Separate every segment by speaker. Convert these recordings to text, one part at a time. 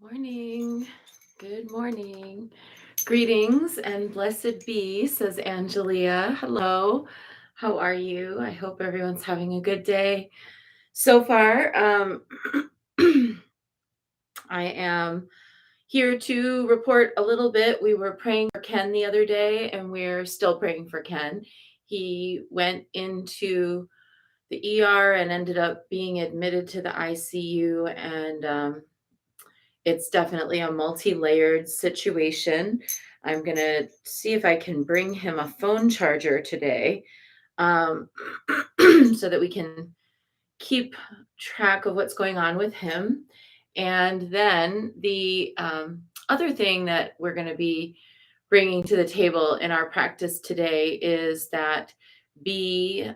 Speaker 1: Morning. Good morning. Greetings and blessed be, says Angelia. Hello. How are you? I hope everyone's having a good day so far. I am here to report a little bit. We were praying for Ken the other day, and we're still praying for Ken. He went into the ER and ended up being admitted to the ICU, and it's definitely a multi-layered situation. I'm going to see if I can bring him a phone charger today, um, so that we can keep track of what's going on with him. And then the other thing that we're going to be bringing to the table in our practice today is that a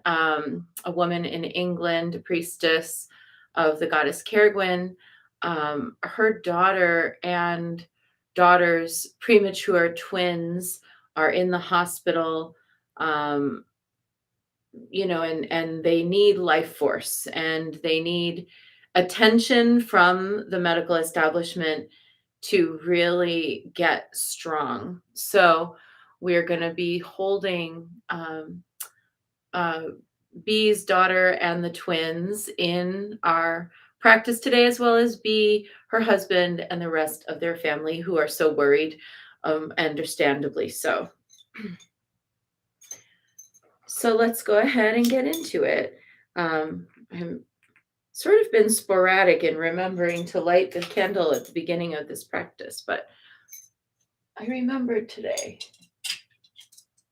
Speaker 1: woman in England, a priestess of the goddess Cairgwyn, her daughter and daughter's premature twins are in the hospital. Um, and they need life force, and they need attention from the medical establishment to really get strong. So we're going to be holding uh, B's daughter and the twins in our practice today, as well as B, her husband, and the rest of their family who are so worried, understandably so. So let's go ahead and get into it. I'm sort of been sporadic in remembering to light the candle at the beginning of this practice, but I remembered today.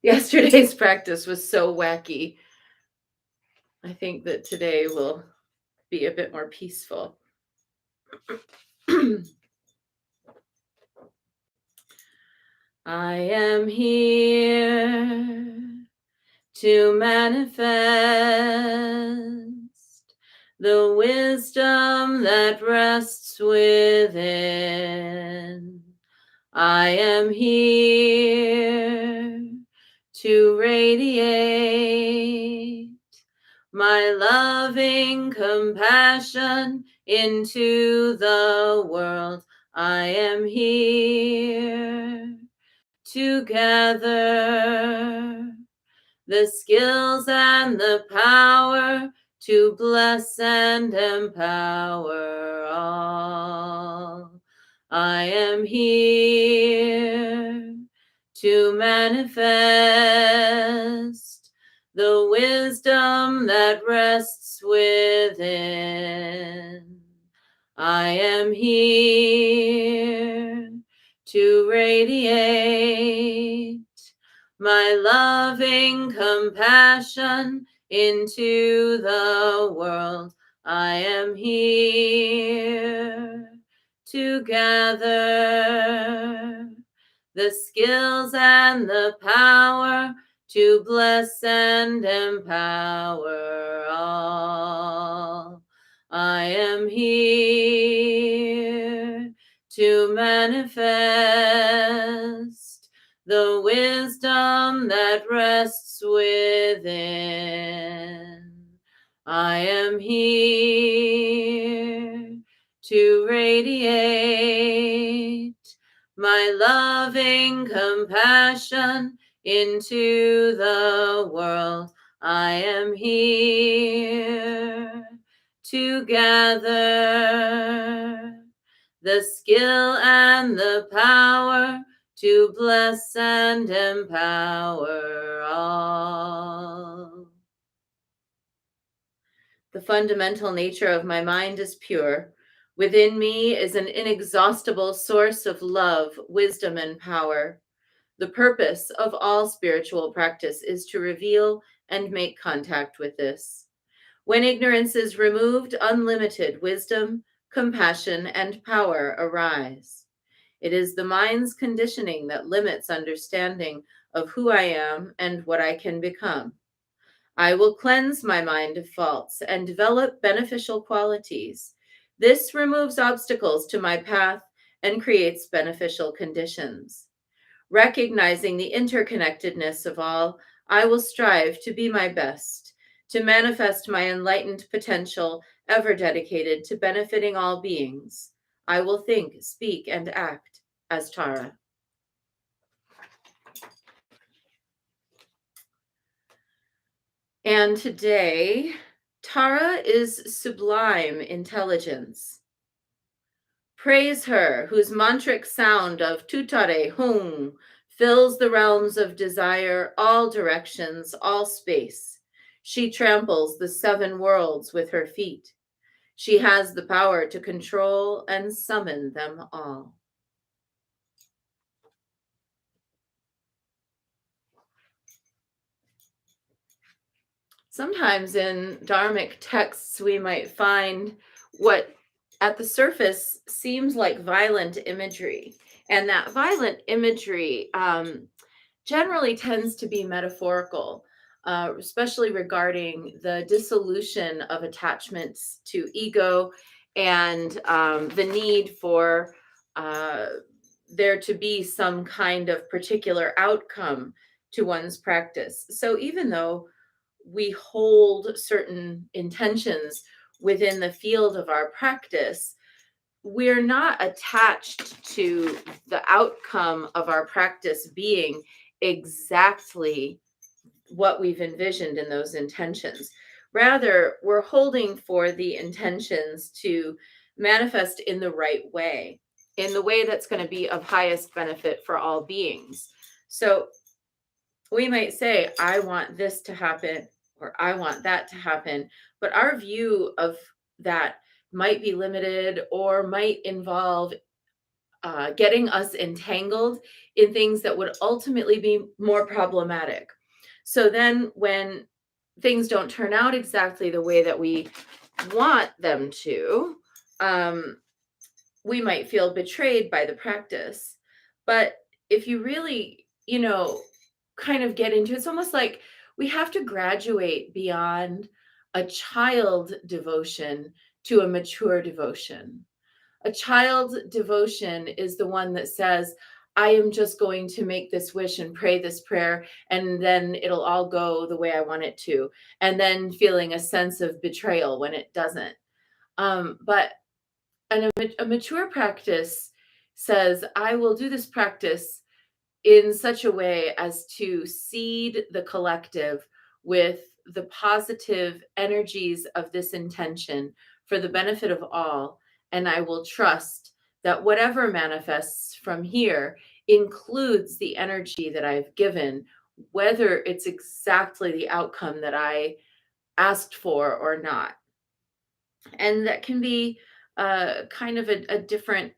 Speaker 1: Yesterday's practice was so wacky. I think that today will be a bit more peaceful. I am here to manifest the wisdom that rests within. I am here to radiate my loving compassion into the world. I am here to gather the skills and the power to bless and empower all. I am here to manifest the wisdom that rests within. I am here to radiate my loving compassion into the world. I am here to gather the skills and the power to bless and empower all. I am here to manifest the wisdom that rests within. I am here to radiate my loving compassion into the world. I am here to gather the skill and the power to bless and empower all. The fundamental nature of my mind is pure. Within me is an inexhaustible source of love, wisdom, and power. The purpose of all spiritual practice is to reveal and make contact with this. When ignorance is removed, unlimited wisdom, compassion, and power arise. It is the mind's conditioning that limits understanding of who I am and what I can become. I will cleanse my mind of faults and develop beneficial qualities. This removes obstacles to my path and creates beneficial conditions. Recognizing the interconnectedness of all, I will strive to be my best, to manifest my enlightened potential, ever dedicated to benefiting all beings. I will think, speak, and act as Tara. And today, Tara is sublime intelligence. Praise her, whose mantric sound of tutare hung fills the realms of desire, all directions, all space. She tramples the 7 worlds with her feet. She has the power to control and summon them all. Sometimes in Dharmic texts, we might find what at the surface seems like violent imagery. And that violent imagery generally tends to be metaphorical, especially regarding the dissolution of attachments to ego and the need for there to be some kind of particular outcome to one's practice. So even though we hold certain intentions within the field of our practice, we're not attached to the outcome of our practice being exactly what we've envisioned in those intentions. Rather, we're holding for the intentions to manifest in the right way, in the way that's going to be of highest benefit for all beings. So we might say, I want this to happen, or I want that to happen, but our view of that might be limited or might involve getting us entangled in things that would ultimately be more problematic. So then, when things don't turn out exactly the way that we want them to, we might feel betrayed by the practice. But if you really, kind of get into it, it's almost like we have to graduate beyond a child devotion to a mature devotion. A child devotion is the one that says, I am just going to make this wish and pray this prayer, and then it'll all go the way I want it to. And then feeling a sense of betrayal when it doesn't. But a mature practice says, I will do this practice in such a way as to seed the collective with the positive energies of this intention for the benefit of all. And I will trust that whatever manifests from here includes the energy that I've given, whether it's exactly the outcome that I asked for or not. And that can be kind of a different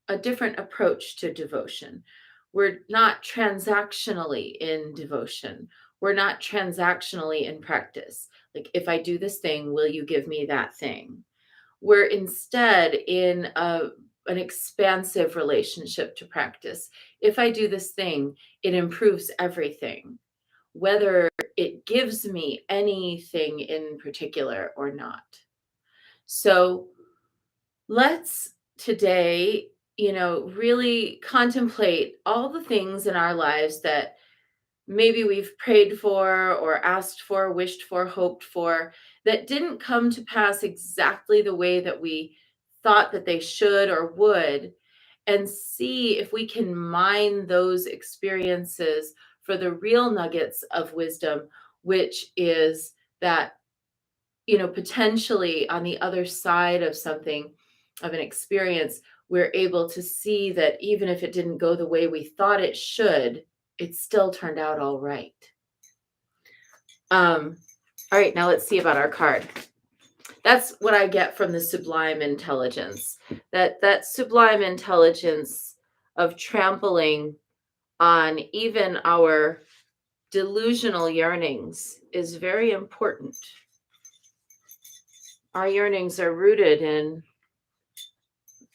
Speaker 1: approach to devotion. We're not transactionally in devotion. We're not transactionally in practice. Like, if I do this thing, will you give me that thing? We're instead in an expansive relationship to practice. If I do this thing, it improves everything, whether it gives me anything in particular or not. So let's today, really contemplate all the things in our lives that maybe we've prayed for or asked for, wished for, hoped for, that didn't come to pass exactly the way that we thought that they should or would, and see if we can mine those experiences for the real nuggets of wisdom, which is that, potentially on the other side of something, of an experience, we're able to see that even if it didn't go the way we thought it should, it still turned out all right. All right, now let's see about our card. That's what I get from the sublime intelligence. That sublime intelligence of trampling on even our delusional yearnings is very important. Our yearnings are rooted in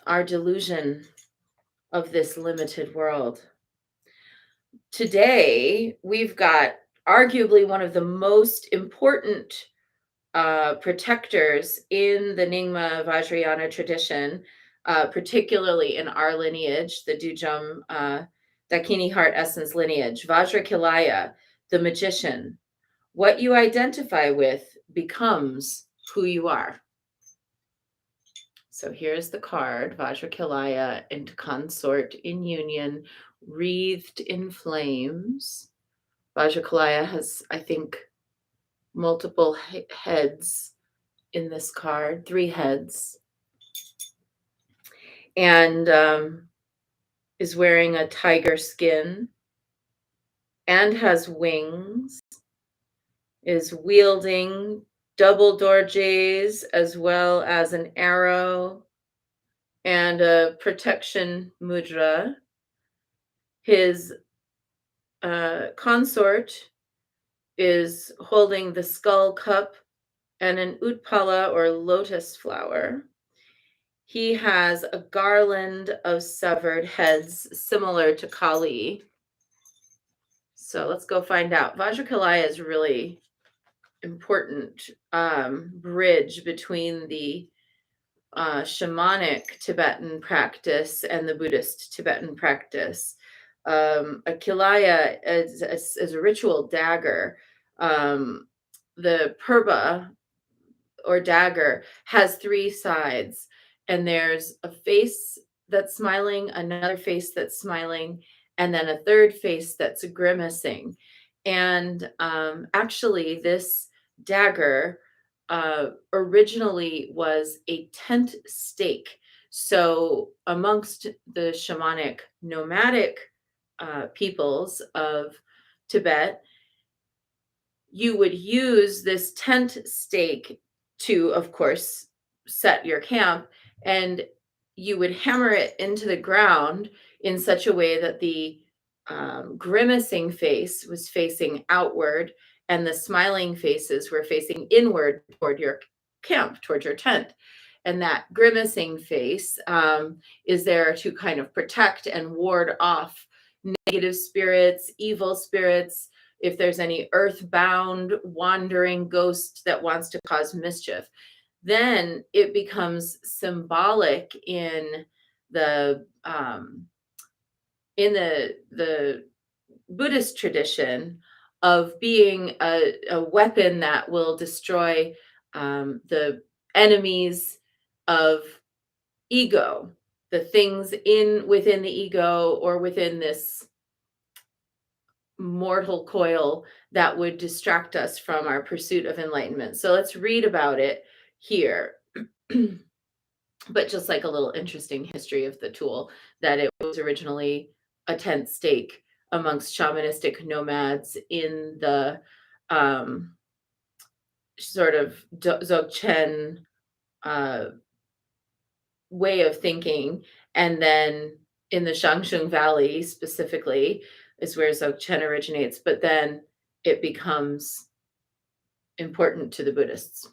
Speaker 1: our delusion of this limited world. Today, we've got arguably one of the most important protectors in the Nyingma Vajrayana tradition, particularly in our lineage, the Dujam Dakini Heart Essence lineage, Vajrakilaya, the magician. What you identify with becomes who you are. So here's the card, Vajrakilaya and consort in union, wreathed in flames. Vajrakilaya has, I think, multiple heads in this card, 3 heads, and is wearing a tiger skin and has wings, is wielding double dorjes as well as an arrow and a protection mudra. His consort is holding the skull cup and an utpala or lotus flower. He has a garland of severed heads similar to Kali. So let's go find out. Vajrakilaya is really important bridge between the shamanic Tibetan practice and the Buddhist Tibetan practice. A kilaya is a ritual dagger. The purba or dagger has 3 sides, and there's a face that's smiling, another face that's smiling, and then a third face that's grimacing. And actually, this dagger originally was a tent stake. So, amongst the shamanic nomadic peoples of Tibet, you would use this tent stake to, of course, set your camp, and you would hammer it into the ground in such a way that the grimacing face was facing outward and the smiling faces were facing inward toward your camp, toward your tent. And that grimacing face is there to kind of protect and ward off negative spirits, evil spirits, if there's any earthbound wandering ghost that wants to cause mischief. Then it becomes symbolic in the Buddhist tradition of being a weapon that will destroy the enemies of ego, the things within the ego or within this mortal coil that would distract us from our pursuit of enlightenment. So let's read about it here. But just like a little interesting history of the tool, that it was originally a tent stake amongst shamanistic nomads in the sort of Dzogchen way of thinking. And then in the Shangshung Valley specifically is where Dzogchen originates, but then it becomes important to the Buddhists.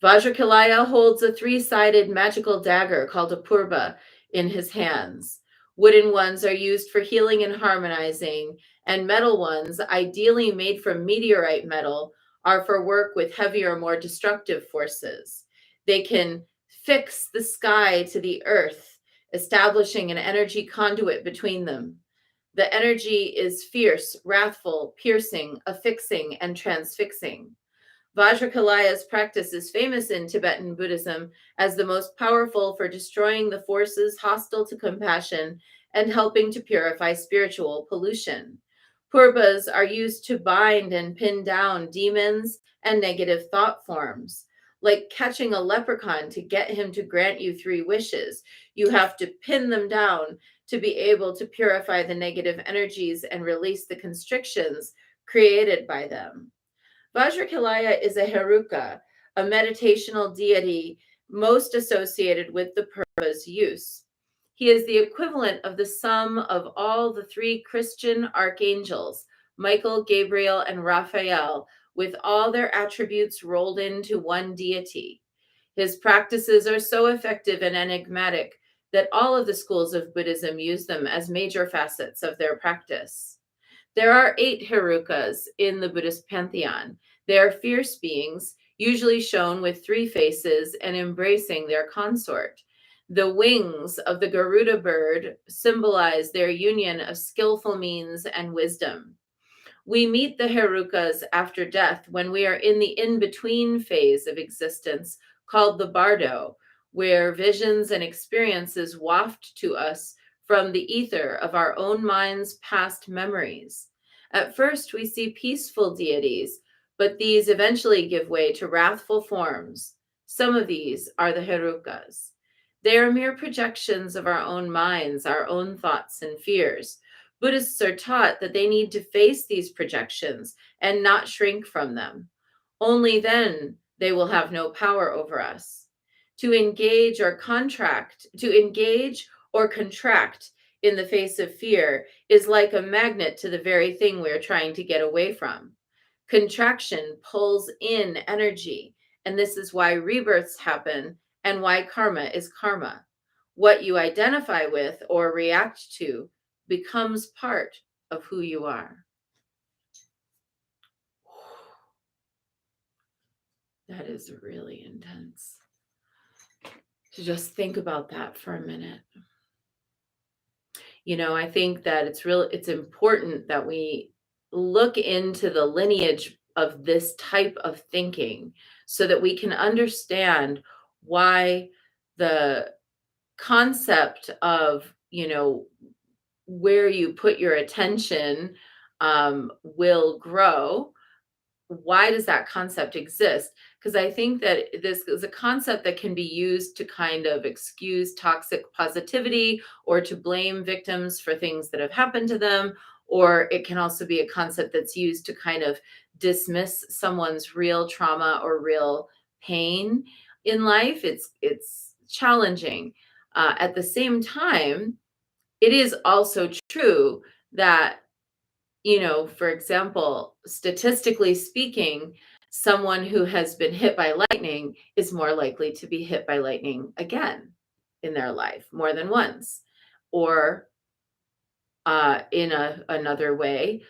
Speaker 1: Vajrakilaya holds a 3-sided magical dagger called a purba in his hands. Wooden ones are used for healing and harmonizing, and metal ones, ideally made from meteorite metal, are for work with heavier, more destructive forces. They can fix the sky to the earth, establishing an energy conduit between them. The energy is fierce, wrathful, piercing, affixing, and transfixing. Vajrakilaya's practice is famous in Tibetan Buddhism as the most powerful for destroying the forces hostile to compassion and helping to purify spiritual pollution. Purbas are used to bind and pin down demons and negative thought forms. Like catching a leprechaun to get him to grant you 3 wishes, you have to pin them down to be able to purify the negative energies and release the constrictions created by them. Vajrakilaya is a heruka, a meditational deity most associated with the purva's use. He is the equivalent of the sum of all the 3 Christian archangels, Michael, Gabriel, and Raphael, with all their attributes rolled into one deity. His practices are so effective and enigmatic that all of the schools of Buddhism use them as major facets of their practice. There are 8 herukas in the Buddhist pantheon. They are fierce beings, usually shown with 3 faces and embracing their consort. The wings of the Garuda bird symbolize their union of skillful means and wisdom. We meet the herukas after death when we are in the in-between phase of existence called the bardo, where visions and experiences waft to us from the ether of our own mind's past memories. At first, we see peaceful deities, but these eventually give way to wrathful forms. Some of these are the Herukas. They are mere projections of our own minds, our own thoughts and fears. Buddhists are taught that they need to face these projections and not shrink from them. Only then they will have no power over us. To engage or contract in the face of fear is like a magnet to the very thing we're trying to get away from. Contraction pulls in energy, and this is why rebirths happen and why karma is karma. What you identify with or react to becomes part of who you are. That is really intense. To just think about that for a minute. I think that it's important that we look into the lineage of this type of thinking so that we can understand why the concept of, where you put your attention will grow. Why does that concept exist? Because I think that this is a concept that can be used to kind of excuse toxic positivity or to blame victims for things that have happened to them. Or it can also be a concept that's used to kind of dismiss someone's real trauma or real pain in life. It's challenging. At the same time, it is also true that, for example, statistically speaking, someone who has been hit by lightning is more likely to be hit by lightning again in their life more than once. Or in another way,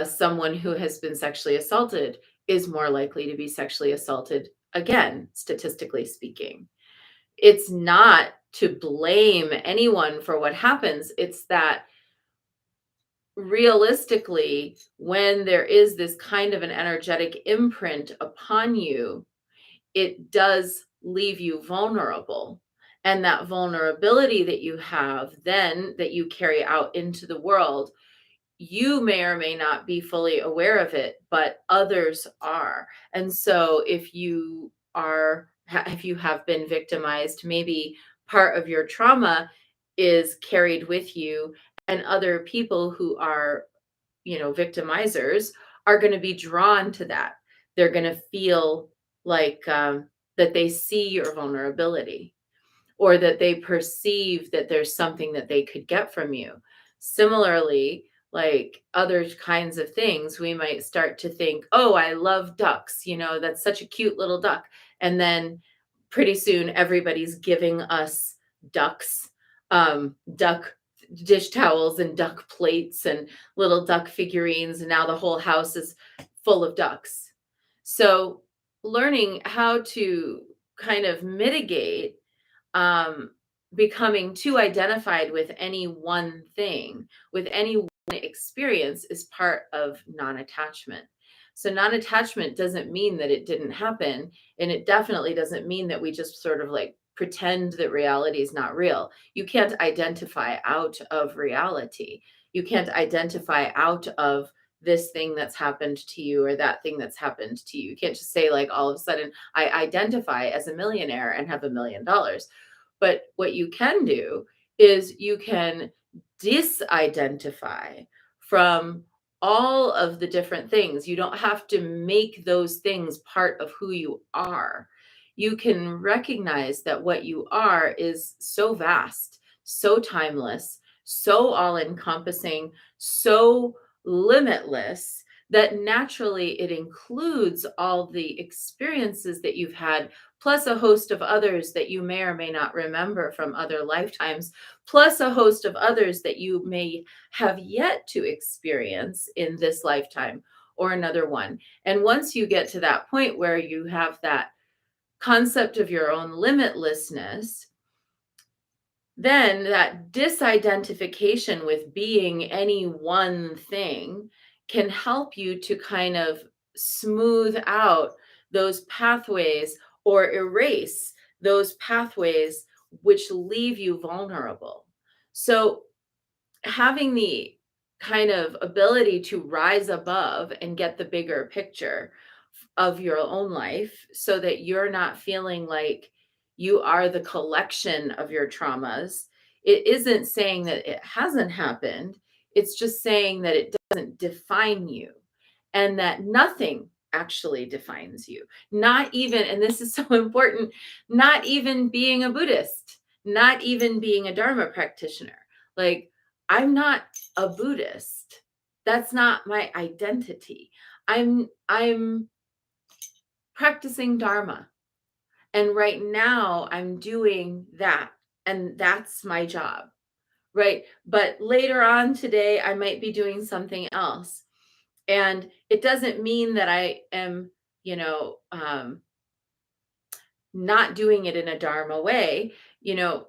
Speaker 1: someone who has been sexually assaulted is more likely to be sexually assaulted again, statistically speaking. It's not to blame anyone for what happens. It's that realistically, when there is this kind of an energetic imprint upon you, it does leave you vulnerable. And that vulnerability that you have then that you carry out into the world, you may or may not be fully aware of it, but others are. And so if you have been victimized, maybe part of your trauma is carried with you, and other people who are, victimizers are going to be drawn to that. They're going to feel like that they see your vulnerability, or that they perceive that there's something that they could get from you. Similarly, like other kinds of things, we might start to think, oh, I love ducks, that's such a cute little duck. And then pretty soon everybody's giving us ducks, duck dish towels and duck plates and little duck figurines. And now the whole house is full of ducks. So learning how to kind of mitigate becoming too identified with any one thing, with any one experience, is part of non-attachment. So non-attachment doesn't mean that it didn't happen, and it definitely doesn't mean that we just sort of like pretend that reality is not real. You can't identify out of reality. You can't identify out of this thing that's happened to you or that thing that's happened to you. You can't just say like all of a sudden I identify as a millionaire and have $1,000,000. But what you can do is you can disidentify from all of the different things. You don't have to make those things part of who you are. You can recognize that what you are is so vast, so timeless, so all encompassing, so limitless, that naturally it includes all the experiences that you've had, plus a host of others that you may or may not remember from other lifetimes, plus a host of others that you may have yet to experience in this lifetime or another one. And once you get to that point where you have that concept of your own limitlessness, then that disidentification with being any one thing can help you to kind of smooth out those pathways or erase those pathways which leave you vulnerable. So having the kind of ability to rise above and get the bigger picture of your own life so that you're not feeling like you are the collection of your traumas. It isn't saying that it hasn't happened. It's just saying that it doesn't define you and that nothing actually defines you. Not even, and this is so important, not even being a Buddhist, not even being a Dharma practitioner. Like, I'm not a Buddhist. That's not my identity. I'm practicing Dharma. And right now I'm doing that. And that's my job. Right. But later on today, I might be doing something else. And it doesn't mean that I am, you know, not doing it in a Dharma way.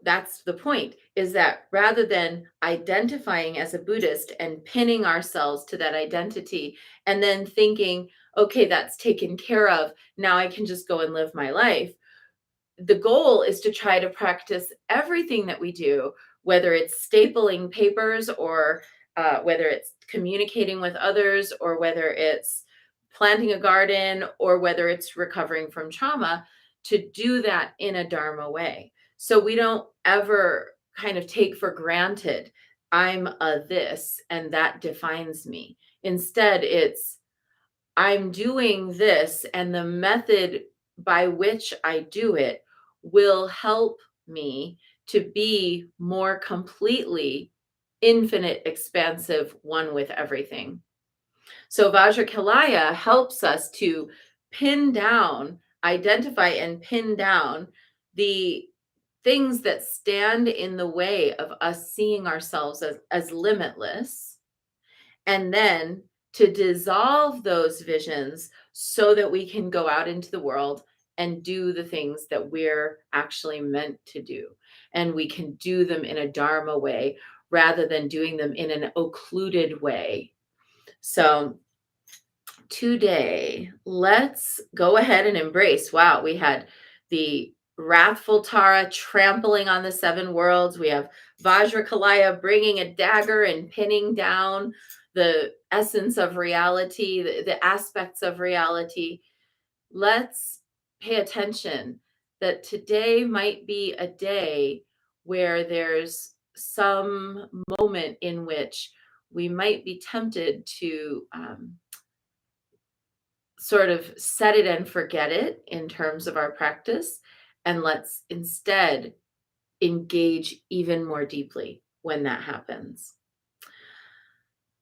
Speaker 1: That's the point, is that rather than identifying as a Buddhist and pinning ourselves to that identity and then thinking, okay, that's taken care of, now I can just go and live my life. The goal is to try to practice everything that we do, whether it's stapling papers or whether it's communicating with others or whether it's planting a garden or whether it's recovering from trauma, to do that in a Dharma way. So we don't ever kind of take for granted, I'm a this and that defines me. Instead, it's I'm doing this, and the method by which I do it will help me to be more completely infinite, expansive, one with everything. So Vajrakalaya helps us to pin down, identify and pin down the things that stand in the way of us seeing ourselves as limitless, and then to dissolve those visions so that we can go out into the world and do the things that we're actually meant to do. And we can do them in a Dharma way rather than doing them in an occluded way. So today, let's go ahead and embrace. Wow, we had the wrathful Tara trampling on the seven worlds. We have Vajrakalaya bringing a dagger and pinning down the essence of reality, the aspects of reality. Let's pay attention that today might be a day where there's some moment in which we might be tempted to sort of set it and forget it in terms of our practice. And let's instead engage even more deeply when that happens.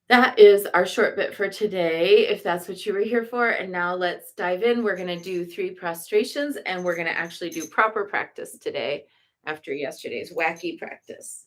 Speaker 1: That is our short bit for today, if that's what you were here for. And now let's dive in. We're going to do 3 prostrations and we're going to actually do proper practice today after yesterday's wacky practice.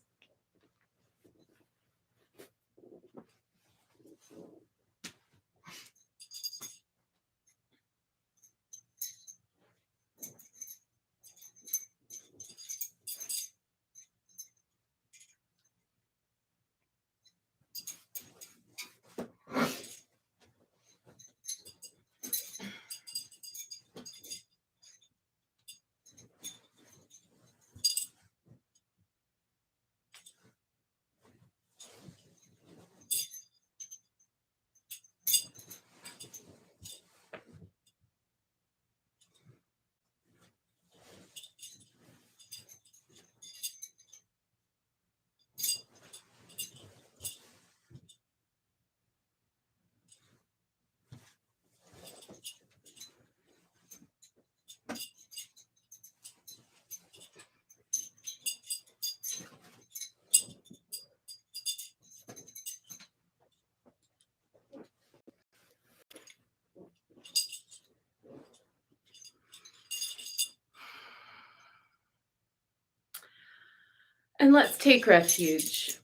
Speaker 1: And let's take refuge.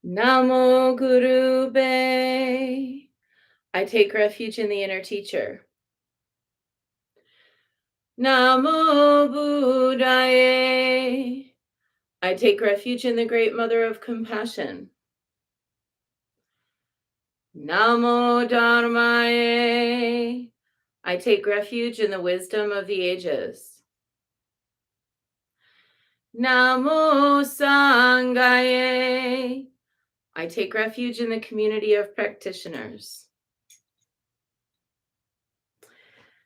Speaker 1: Namo Guru Be. I take refuge in the inner teacher. Namo Buddhaye. I take refuge in the great mother of compassion. Namo Dharmaye. I take refuge in the wisdom of the ages. Namo Sangaye. I take refuge in the community of practitioners.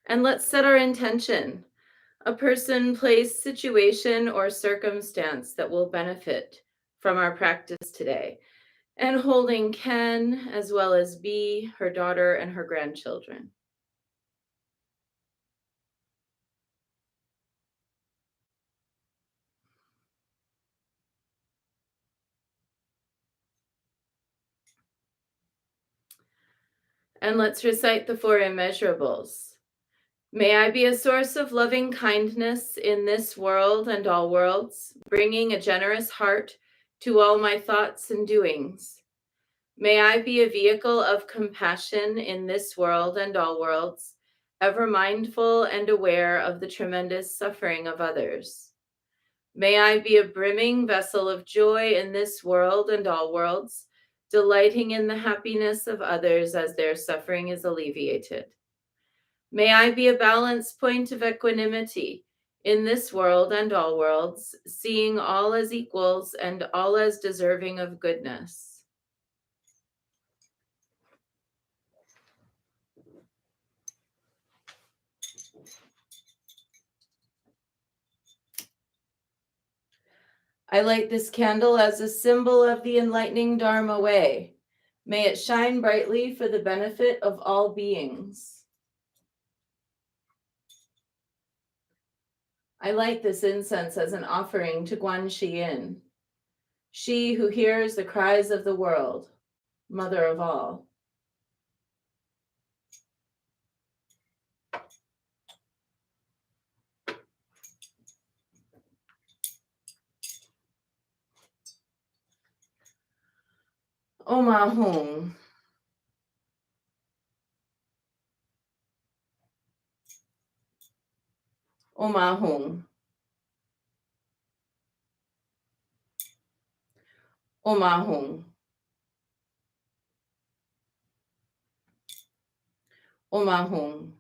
Speaker 1: And let's set our intention. A person, place, situation, or circumstance that will benefit from our practice today. And holding Ken as well as B, her daughter, and her grandchildren. And let's recite the four immeasurables. May I be a source of loving kindness in this world and all worlds, bringing a generous heart to all my thoughts and doings. May I be a vehicle of compassion in this world and all worlds, ever mindful and aware of the tremendous suffering of others. May I be a brimming vessel of joy in this world and all worlds, delighting in the happiness of others as their suffering is alleviated. May I be a balance point of equanimity in this world and all worlds, seeing all as equals and all as deserving of goodness. I light this candle as a symbol of the enlightening Dharma way. May it shine brightly for the benefit of all beings. I light this incense as an offering to Guan Yin, she who hears the cries of the world, mother of all. Oma Hung. Oma Hung. Oma Hung. Oma Hung.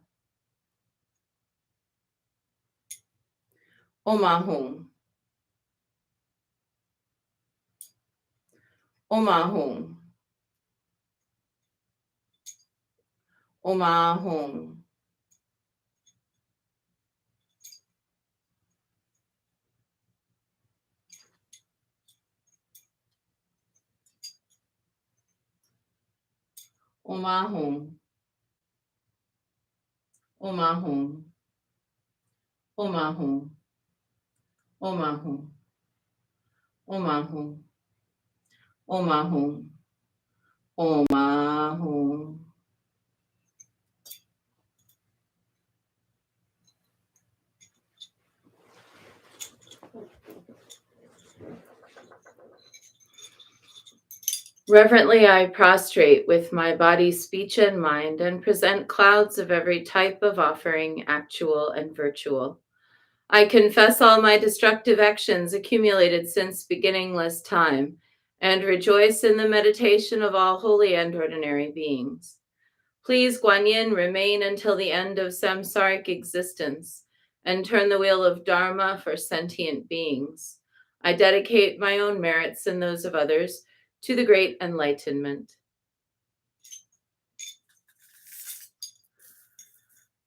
Speaker 1: Oma Hung. Oma Hung. Oma Hung. Oma Hung. Oma Hung. Oma Hung. Oma Hung. Oma Hung. Oma Hung. Oma Hung. Reverently, I prostrate with my body, speech, and mind, and present clouds of every type of offering, actual and virtual. I confess all my destructive actions accumulated since beginningless time, and rejoice in the meditation of all holy and ordinary beings. Please, Guan Yin, remain until the end of samsaric existence, and turn the wheel of Dharma for sentient beings. I dedicate my own merits and those of others to the great enlightenment.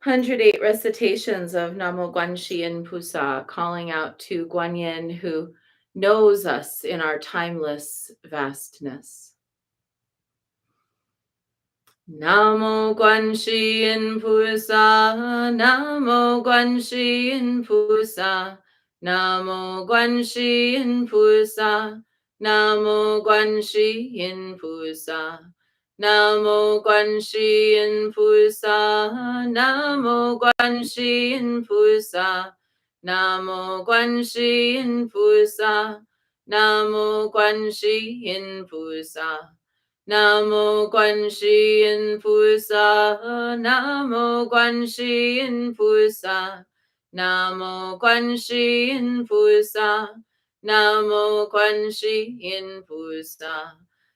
Speaker 1: 108 recitations of Namo Guanxi Yin Pusa, calling out to Guan Yin who knows us in our timeless vastness. Namo Guanxi Yin Pusa, Namo Guanxi Yin Pusa, Namo Guanxi Yin Pusa, Namo Guanxi Yin Pusa, Namo Guanxi Yin Pusa, Namo Guanxi Yin Pusa, Namo Guanxi Yin Pusa, Namo Guanxi Yin Pusa. Namo Guanxi Yin Pusa, Namo Guanxi Yin Pusa, Namo Guanxi Yin Pusa, Namo Guanxi Yin Pusa,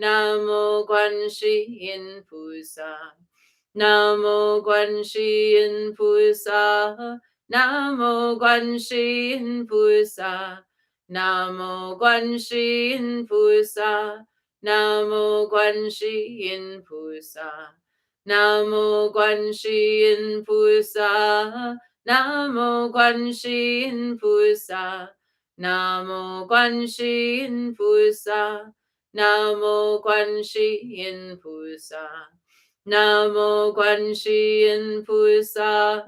Speaker 1: Namo Guan Shi Yin Pusa. Namo Guan Shi Yin Pusa. Namo Guan Shi Yin Pusa. Namo Guan Shi Yin Pusa. Namo Guan Shi Yin Pusa. Namo Guan Shi Yin Pusa. Namo Guan Shi Yin Pusa. Namo Guan Shi Yin Pusa. Namo Guan Shi Yin Pusa. Namo Guan Shi Yin Pusa.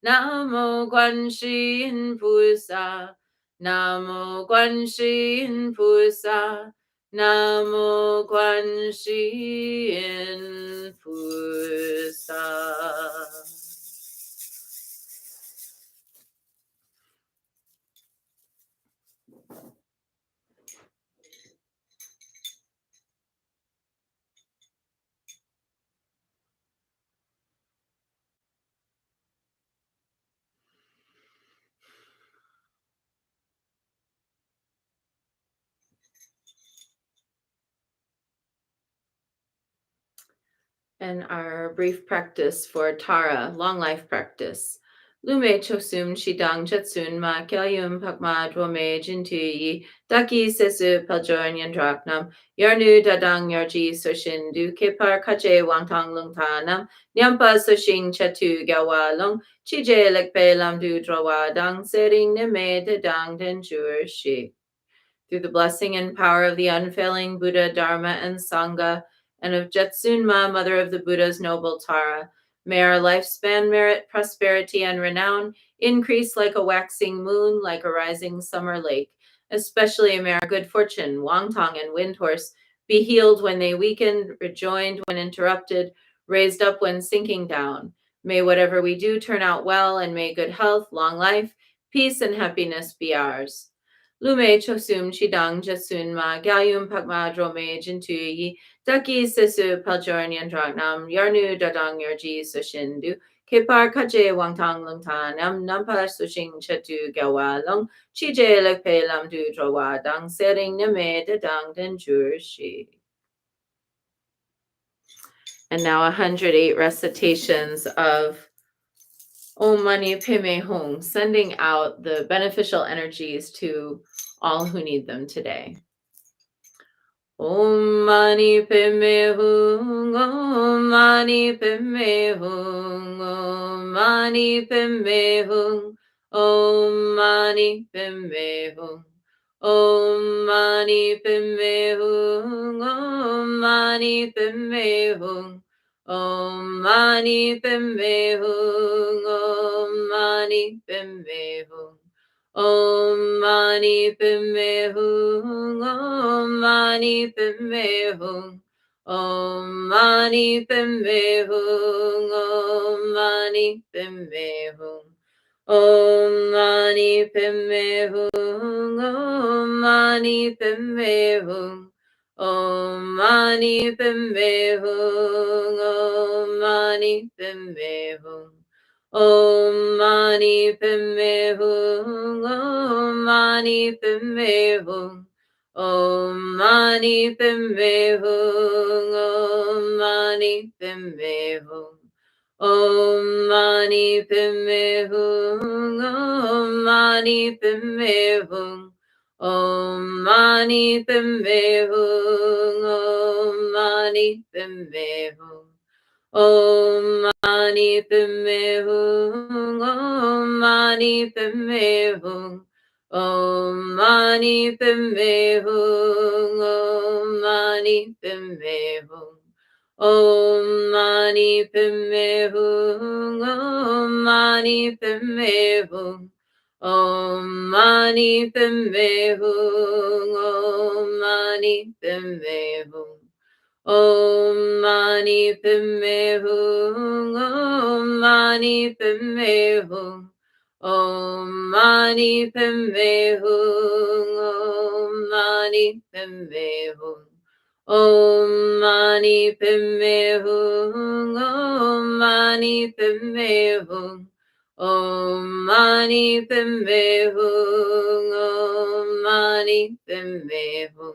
Speaker 1: Namo Guan Shi Yin Pusa. Namo Guan Shi Yin Pusa. Namo Guan Shi Yin Pusa. And our brief practice for Tara, long life practice. Lume chosum shidang jetsun ma kyayum pakma dwome jintuyi daki sesu paljorn yandraknam yarnu dadang yarji soshin du kepar kache wangtang lungtanam nyampa soshing chatu gawa long chije lekpe lamdu drawa dang sering nime dedang denjur shi. Through the blessing and power of the unfailing Buddha, Dharma, and Sangha, and of Jetsunma, mother of the Buddha's noble Tara, may our lifespan merit prosperity and renown increase like a waxing moon, like a rising summer lake. Especially may our good fortune, Wangtong and Windhorse, be healed when they weakened, rejoined when interrupted, raised up when sinking down. May whatever we do turn out well, and may good health, long life, peace, and happiness be ours. Lume chosum chidang jasun ma galyum pakma drome jintuyi daki sesu paljorn yandrangnam yarnu dadang yarji sushindu kepar kache wangtang lungtan nampa sushing chatu gawa long chije lekpe lamdu drawa dang sering neme dadang denjur shi. And now 108 recitations of Om Mani Padme Hum, sending out the beneficial energies to all who need them today. Om Mani Padme Hum, Om Mani Padme Hum, Om Mani Padme Hum, Om Mani Padme Hum, Om Mani Padme Hum, Om Mani Padme Hum, Om Mani Padme Hum, Om Mani Padme Hum. Om Mani Padme Hum, Om Mani Padme Hum, Om Mani Padme Hum, Om Mani Padme Hum, Om Mani Padme Hum, Om Mani Padme Hum, Om Mani Padme Hum, Om Mani Padme Hum. Om Mani Padme Hum, Om Mani Padme Hum, Om Mani Padme Hum, Om Mani Padme Hum, Om Mani Padme Hum, Om Mani Padme Hum, Om Mani Padme Hum, Om Mani Padme Hum. Om Mani Padme Hum, Om Mani Padme Hum, Om Mani Padme Hum, Om Mani Padme Hum, Om Mani Padme Hum, Om Mani Padme Hum, Om Mani Padme Hum, Om Mani Padme Hum. Om Mani Padme Hum, Om Mani Padme Hum, Om Mani Padme Hum, Om Mani Padme Hum, Om Mani Padme Hum, Om Mani Padme Hum, Om Mani Padme Hum, Om Mani Padme Hum.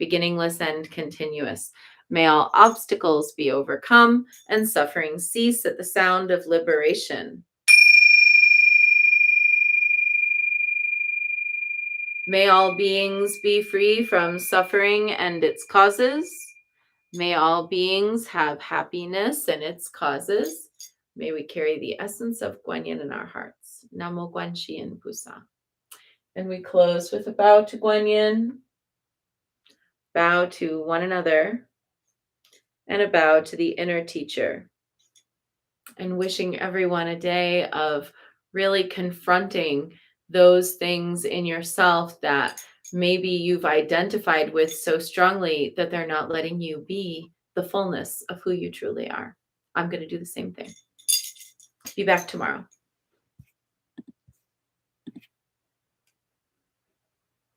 Speaker 1: beginningless and continuous. May all obstacles be overcome and suffering cease at the sound of liberation. May all beings be free from suffering and its causes. May all beings have happiness and its causes. May we carry the essence of Guanyin in our hearts. Namo Guanxin Pusa. And we close with a bow to Guanyin, bow to one another, and a bow to the inner teacher. And wishing everyone a day of really confronting those things in yourself that maybe you've identified with so strongly that they're not letting you be the fullness of who you truly are. I'm going to do the same thing. Be back tomorrow.